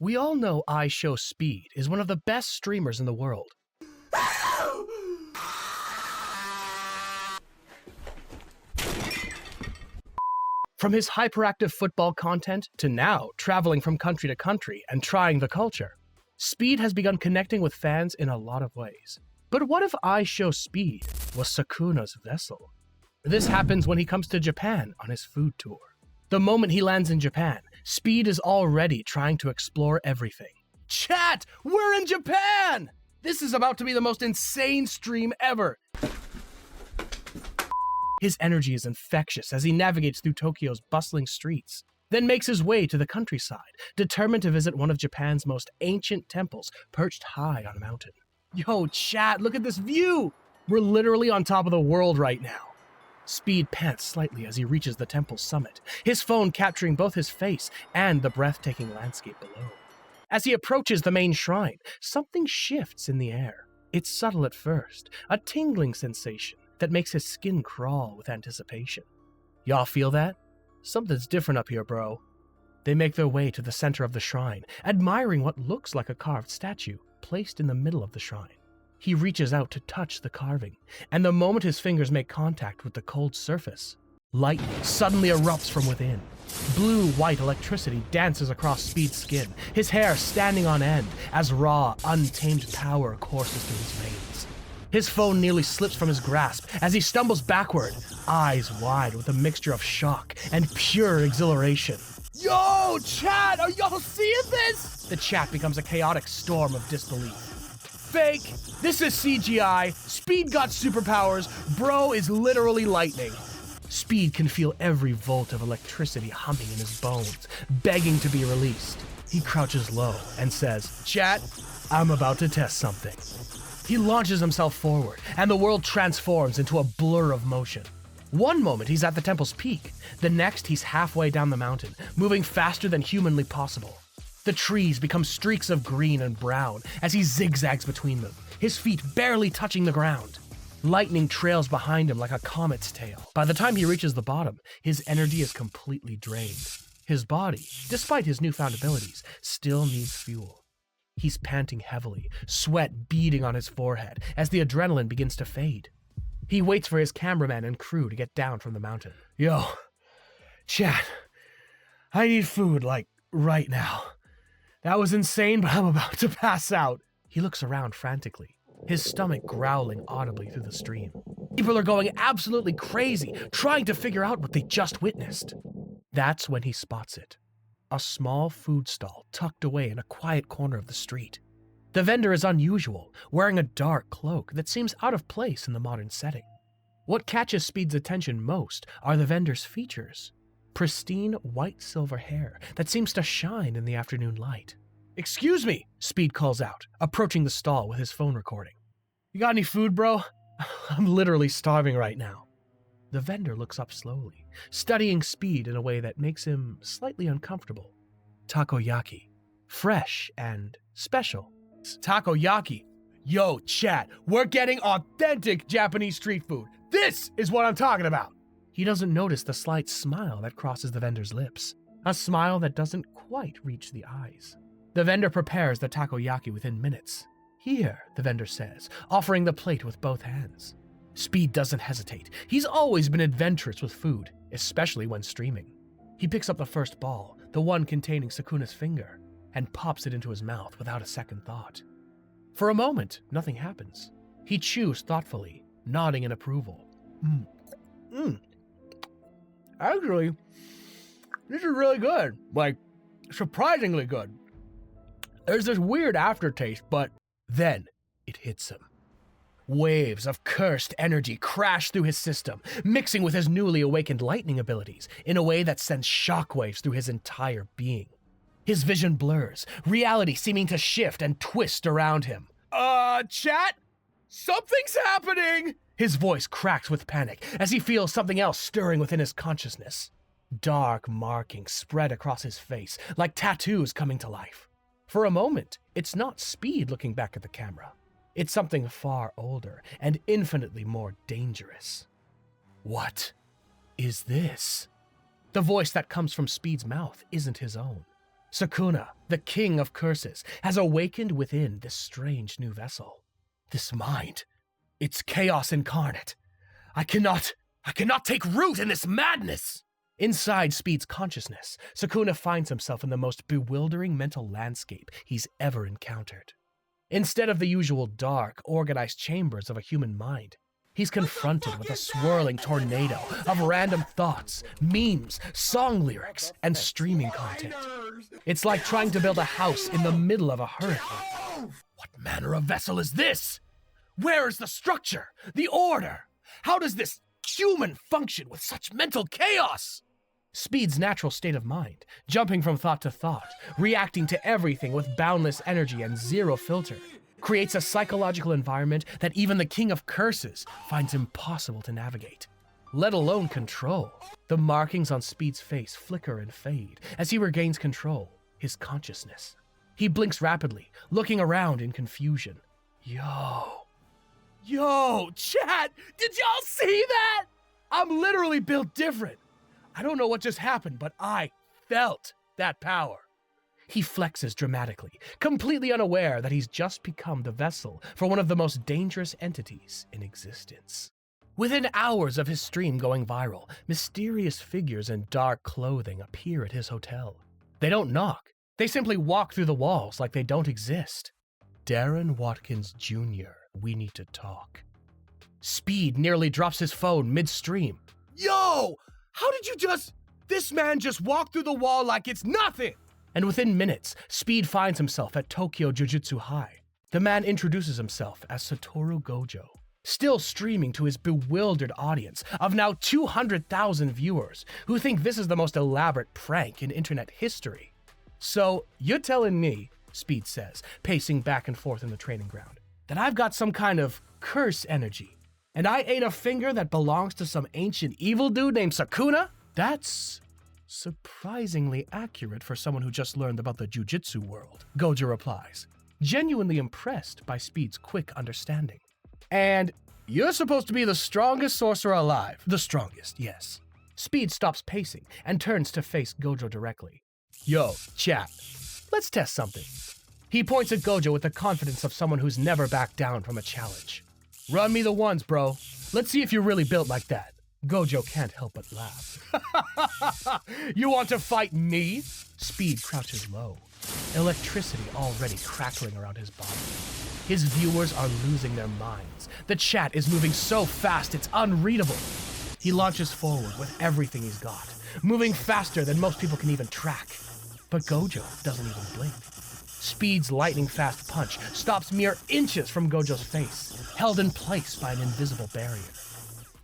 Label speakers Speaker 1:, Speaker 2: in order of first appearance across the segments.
Speaker 1: We all know IShowSpeed is one of the best streamers in the world. From his hyperactive football content to now traveling from country to country and trying the culture, Speed has begun connecting with fans in a lot of ways. But what if IShowSpeed was Sukuna's vessel? This happens when he comes to Japan on his food tour. The moment he lands in Japan, Speed is already trying to explore everything. Chat! We're in Japan! This is about to be the most insane stream ever! His energy is infectious as he navigates through Tokyo's bustling streets, then makes his way to the countryside, determined to visit one of Japan's most ancient temples perched high on a mountain. Yo, chat, look at this view! We're literally on top of the world right now. Speed pants slightly as he reaches the temple's summit, his phone capturing both his face and the breathtaking landscape below. As he approaches the main shrine, something shifts in the air. It's subtle at first, a tingling sensation that makes his skin crawl with anticipation. Y'all feel that? Something's different up here, bro. They make their way to the center of the shrine, admiring what looks like a carved statue placed in the middle of the shrine. He reaches out to touch the carving, and the moment his fingers make contact with the cold surface, lightning suddenly erupts from within. Blue-white electricity dances across Speed's skin, his hair standing on end as raw, untamed power courses through his veins. His phone nearly slips from his grasp as he stumbles backward, eyes wide with a mixture of shock and pure exhilaration. Yo, chat, are y'all seeing this? The chat becomes a chaotic storm of disbelief. Fake! This is CGI. Speed got superpowers. Bro is literally lightning. Speed can feel every volt of electricity humming in his bones, begging to be released. He crouches low and says, "Chat, I'm about to test something." He launches himself forward, and the world transforms into a blur of motion. One moment he's at the temple's peak, the next he's halfway down the mountain, moving faster than humanly possible. The trees become streaks of green and brown as he zigzags between them, his feet barely touching the ground. Lightning trails behind him like a comet's tail. By the time he reaches the bottom, his energy is completely drained. His body, despite his newfound abilities, still needs fuel. He's panting heavily, sweat beading on his forehead as the adrenaline begins to fade. He waits for his cameraman and crew to get down from the mountain. Yo, chat, I need food, like, right now. That was insane, but I'm about to pass out. He looks around frantically, his stomach growling audibly through the stream. People are going absolutely crazy, trying to figure out what they just witnessed. That's when he spots it. A small food stall tucked away in a quiet corner of the street. The vendor is unusual, wearing a dark cloak that seems out of place in the modern setting. What catches Speed's attention most are the vendor's features. Pristine white-silver hair that seems to shine in the afternoon light. "Excuse me," Speed calls out, approaching the stall with his phone recording. "You got any food, bro? I'm literally starving right now." The vendor looks up slowly, studying Speed in a way that makes him slightly uncomfortable. Takoyaki. Fresh and special. Takoyaki. Yo, chat, we're getting authentic Japanese street food. This is what I'm talking about. He doesn't notice the slight smile that crosses the vendor's lips, a smile that doesn't quite reach the eyes. The vendor prepares the takoyaki within minutes. "Here," the vendor says, offering the plate with both hands. Speed doesn't hesitate. He's always been adventurous with food, especially when streaming. He picks up the first ball, the one containing Sukuna's finger, and pops it into his mouth without a second thought. For a moment, nothing happens. He chews thoughtfully, nodding in approval. Actually, this is really good. Like, surprisingly good. There's this weird aftertaste, but then it hits him. Waves of cursed energy crash through his system, mixing with his newly awakened lightning abilities in a way that sends shockwaves through his entire being. His vision blurs, reality seeming to shift and twist around him. Chat? Something's happening! His voice cracks with panic as he feels something else stirring within his consciousness. Dark markings spread across his face, like tattoos coming to life. For a moment, it's not Speed looking back at the camera. It's something far older and infinitely more dangerous. What is this? The voice that comes from Speed's mouth isn't his own. Sukuna, the king of curses, has awakened within this strange new vessel. This mind, it's chaos incarnate. I cannot take root in this madness! Inside Speed's consciousness, Sukuna finds himself in the most bewildering mental landscape he's ever encountered. Instead of the usual dark, organized chambers of a human mind, he's confronted with a swirling tornado of random thoughts, memes, song lyrics, and streaming content. It's like trying to build a house in the middle of a hurricane. What manner of vessel is this? Where is the structure? The order? How does this human function with such mental chaos? Speed's natural state of mind, jumping from thought to thought, reacting to everything with boundless energy and zero filter, creates a psychological environment that even the king of curses finds impossible to navigate, let alone control. The markings on Speed's face flicker and fade as he regains control, his consciousness. He blinks rapidly, looking around in confusion. Yo, chat, did y'all see that? I'm literally built different. I don't know what just happened, but I felt that power. He flexes dramatically, completely unaware that he's just become the vessel for one of the most dangerous entities in existence. Within hours of his stream going viral, mysterious figures in dark clothing appear at his hotel. They don't knock. They simply walk through the walls like they don't exist. Darren Watkins Jr., we need to talk. Speed nearly drops his phone mid-stream. Yo! How did you just... This man just walked through the wall like it's nothing! And within minutes, Speed finds himself at Tokyo Jujutsu High. The man introduces himself as Satoru Gojo, still streaming to his bewildered audience of now 200,000 viewers who think this is the most elaborate prank in internet history. So, you're telling me, Speed says, pacing back and forth in the training ground, that I've got some kind of curse energy, and I ate a finger that belongs to some ancient evil dude named Sukuna? That's surprisingly accurate for someone who just learned about the Jujutsu world, Gojo replies, genuinely impressed by Speed's quick understanding. And you're supposed to be the strongest sorcerer alive. The strongest, yes. Speed stops pacing and turns to face Gojo directly. Yo, chat, let's test something. He points at Gojo with the confidence of someone who's never backed down from a challenge. Run me the ones, bro. Let's see if you're really built like that. Gojo can't help but laugh. You want to fight me? Speed crouches low, electricity already crackling around his body. His viewers are losing their minds. The chat is moving so fast it's unreadable. He launches forward with everything he's got, moving faster than most people can even track. But Gojo doesn't even blink. Speed's lightning-fast punch stops mere inches from Gojo's face, held in place by an invisible barrier.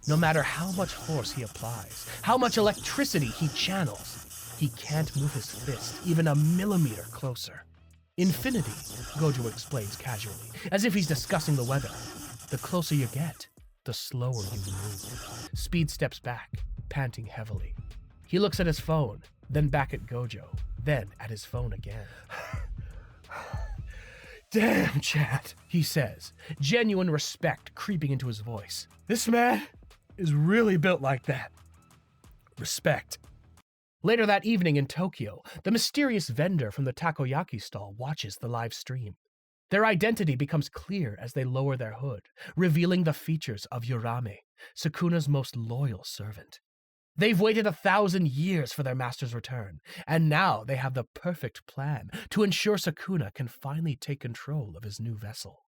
Speaker 1: No matter how much force he applies, how much electricity he channels, he can't move his fist even a millimeter closer. Infinity, Gojo explains casually, as if he's discussing the weather. The closer you get, the slower you move. Speed steps back, panting heavily. He looks at his phone, then back at Gojo, then at his phone again. Damn, chat, he says, genuine respect creeping into his voice. This man is really built like that. Respect. Later that evening in Tokyo, the mysterious vendor from the takoyaki stall watches the live stream. Their identity becomes clear as they lower their hood, revealing the features of Yurame, Sukuna's most loyal servant. They've waited 1,000 years for their master's return, and now they have the perfect plan to ensure Sukuna can finally take control of his new vessel.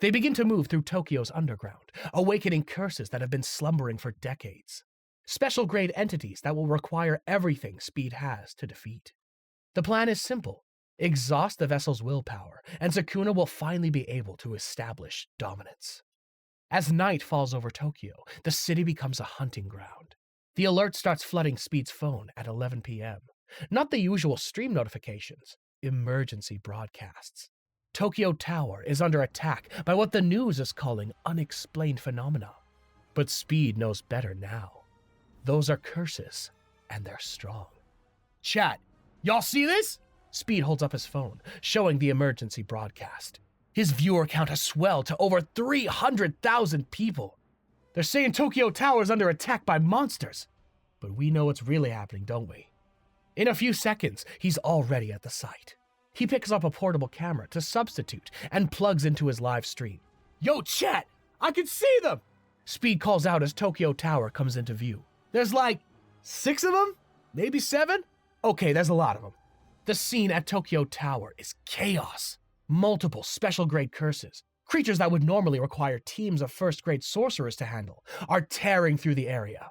Speaker 1: They begin to move through Tokyo's underground, awakening curses that have been slumbering for decades. Special-grade entities that will require everything Speed has to defeat. The plan is simple. Exhaust the vessel's willpower, and Sukuna will finally be able to establish dominance. As night falls over Tokyo, the city becomes a hunting ground. The alert starts flooding Speed's phone at 11 p.m. Not the usual stream notifications, emergency broadcasts. Tokyo Tower is under attack by what the news is calling unexplained phenomena. But Speed knows better now. Those are curses, and they're strong. Chat, y'all see this? Speed holds up his phone, showing the emergency broadcast. His viewer count has swelled to over 300,000 people. They're saying Tokyo Tower is under attack by monsters. But we know what's really happening, don't we? In a few seconds, he's already at the site. He picks up a portable camera to substitute and plugs into his live stream. Yo, chat! I can see them! Speed calls out as Tokyo Tower comes into view. There's like 6 of them? Maybe 7? Okay, there's a lot of them. The scene at Tokyo Tower is chaos. Multiple special-grade curses, creatures that would normally require teams of first-grade sorcerers to handle, are tearing through the area.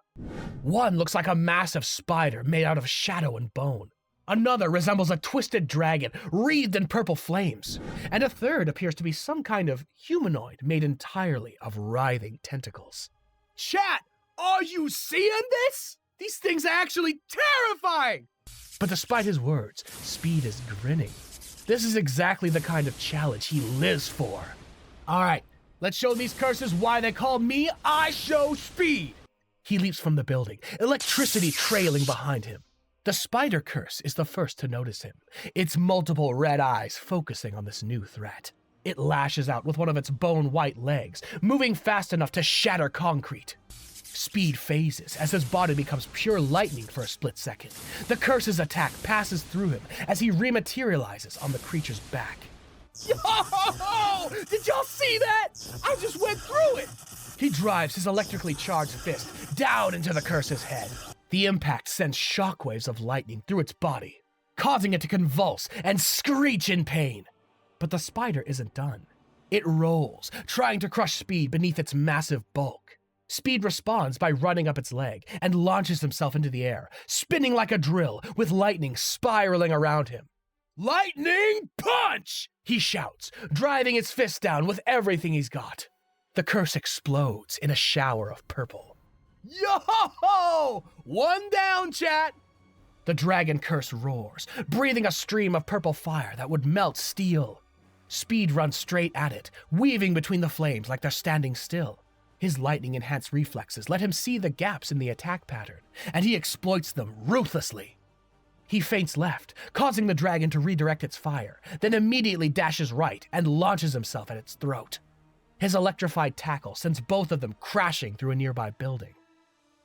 Speaker 1: One looks like a massive spider made out of shadow and bone. Another resembles a twisted dragon wreathed in purple flames. And a third appears to be some kind of humanoid made entirely of writhing tentacles. Chat, are you seeing this? These things are actually terrifying! But despite his words, Speed is grinning. This is exactly the kind of challenge he lives for. Alright, let's show these curses why they call me IShowSpeed! He leaps from the building, electricity trailing behind him. The spider curse is the first to notice him, its multiple red eyes focusing on this new threat. It lashes out with one of its bone-white legs, moving fast enough to shatter concrete. Speed phases as his body becomes pure lightning for a split second. The curse's attack passes through him as he rematerializes on the creature's back. Yo! Did y'all see that? I just went through it! He drives his electrically charged fist down into the curse's head. The impact sends shockwaves of lightning through its body, causing it to convulse and screech in pain. But the spider isn't done. It rolls, trying to crush Speed beneath its massive bulk. Speed responds by running up its leg and launches himself into the air, spinning like a drill with lightning spiraling around him. Lightning punch! He shouts, driving its fist down with everything he's got. The curse explodes in a shower of purple. Yo-ho-ho! One down, chat! The dragon curse roars, breathing a stream of purple fire that would melt steel. Speed runs straight at it, weaving between the flames like they're standing still. His lightning-enhanced reflexes let him see the gaps in the attack pattern, and he exploits them ruthlessly. He feints left, causing the dragon to redirect its fire, then immediately dashes right and launches himself at its throat. His electrified tackle sends both of them crashing through a nearby building.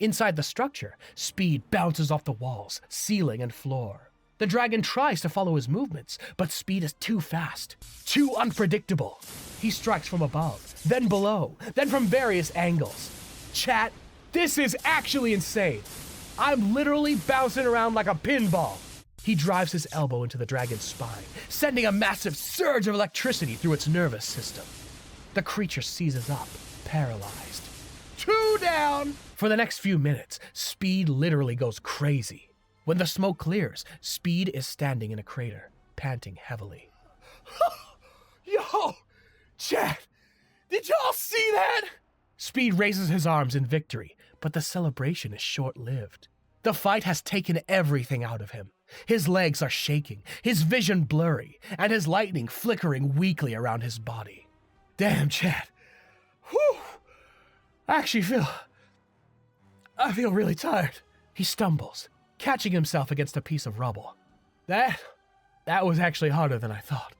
Speaker 1: Inside the structure, Speed bounces off the walls, ceiling, and floor. The dragon tries to follow his movements, but Speed is too fast, too unpredictable. He strikes from above, then below, then from various angles. Chat, this is actually insane. I'm literally bouncing around like a pinball. He drives his elbow into the dragon's spine, sending a massive surge of electricity through its nervous system. The creature seizes up, paralyzed. 2 down! For the next few minutes, Speed literally goes crazy. When the smoke clears, Speed is standing in a crater, panting heavily. Yo! Chat! Did y'all see that? Speed raises his arms in victory, but the celebration is short-lived. The fight has taken everything out of him. His legs are shaking, his vision blurry, and his lightning flickering weakly around his body. Damn, chat. Whew! I feel really tired. He stumbles, catching himself against a piece of rubble. That was actually harder than I thought.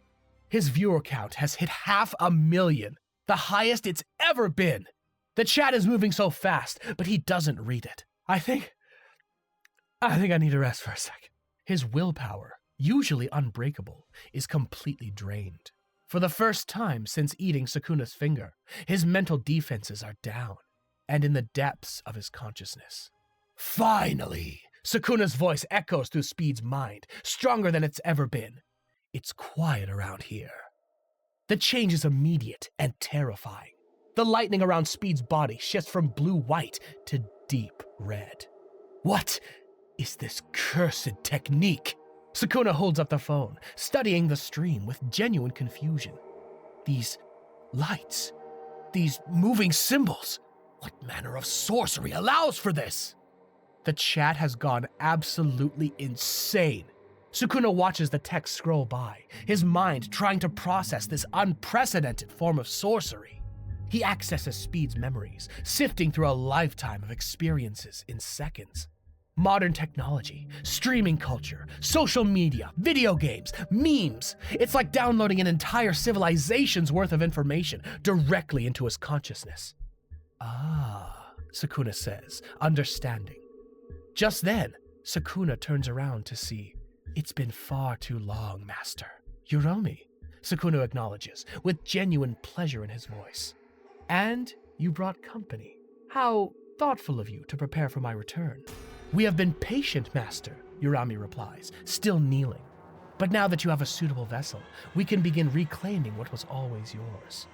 Speaker 1: His viewer count has hit 500,000, the highest it's ever been. The chat is moving so fast, but he doesn't read it. I think I need to rest for a sec. His willpower, usually unbreakable, is completely drained. For the first time since eating Sukuna's finger, his mental defenses are down, and in the depths of his consciousness. Finally! Sukuna's voice echoes through Speed's mind, stronger than it's ever been. It's quiet around here. The change is immediate and terrifying. The lightning around Speed's body shifts from blue-white to deep red. What is this cursed technique? Sukuna holds up the phone, studying the stream with genuine confusion. These lights, these moving symbols, what manner of sorcery allows for this? The chat has gone absolutely insane. Sukuna watches the text scroll by, his mind trying to process this unprecedented form of sorcery. He accesses Speed's memories, sifting through a lifetime of experiences in seconds. Modern technology, streaming culture, social media, video games, memes. It's like downloading an entire civilization's worth of information directly into his consciousness. Ah, Sukuna says, understanding. Just then, Sukuna turns around to see. It's been far too long, Master. Yuromi, Sukuna acknowledges, with genuine pleasure in his voice. And you brought company. How thoughtful of you to prepare for my return. We have been patient, Master, Urami replies, still kneeling. But now that you have a suitable vessel, we can begin reclaiming what was always yours.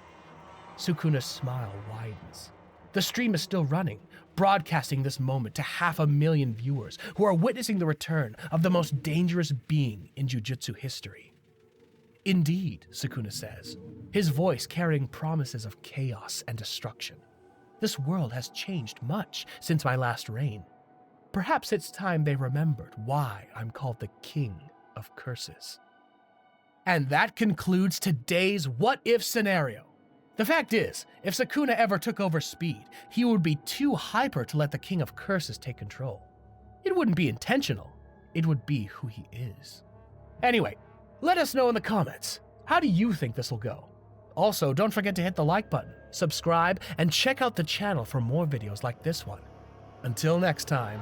Speaker 1: Sukuna's smile widens. The stream is still running, broadcasting this moment to 500,000 viewers who are witnessing the return of the most dangerous being in Jujutsu history. Indeed, Sukuna says, his voice carrying promises of chaos and destruction. This world has changed much since my last reign. Perhaps it's time they remembered why I'm called the King of Curses. And that concludes today's What If scenario. The fact is, if Sukuna ever took over Speed, he would be too hyper to let the King of Curses take control. It wouldn't be intentional, it would be who he is. Anyway, let us know in the comments, how do you think this will go? Also, don't forget to hit the like button, subscribe, and check out the channel for more videos like this one. Until next time.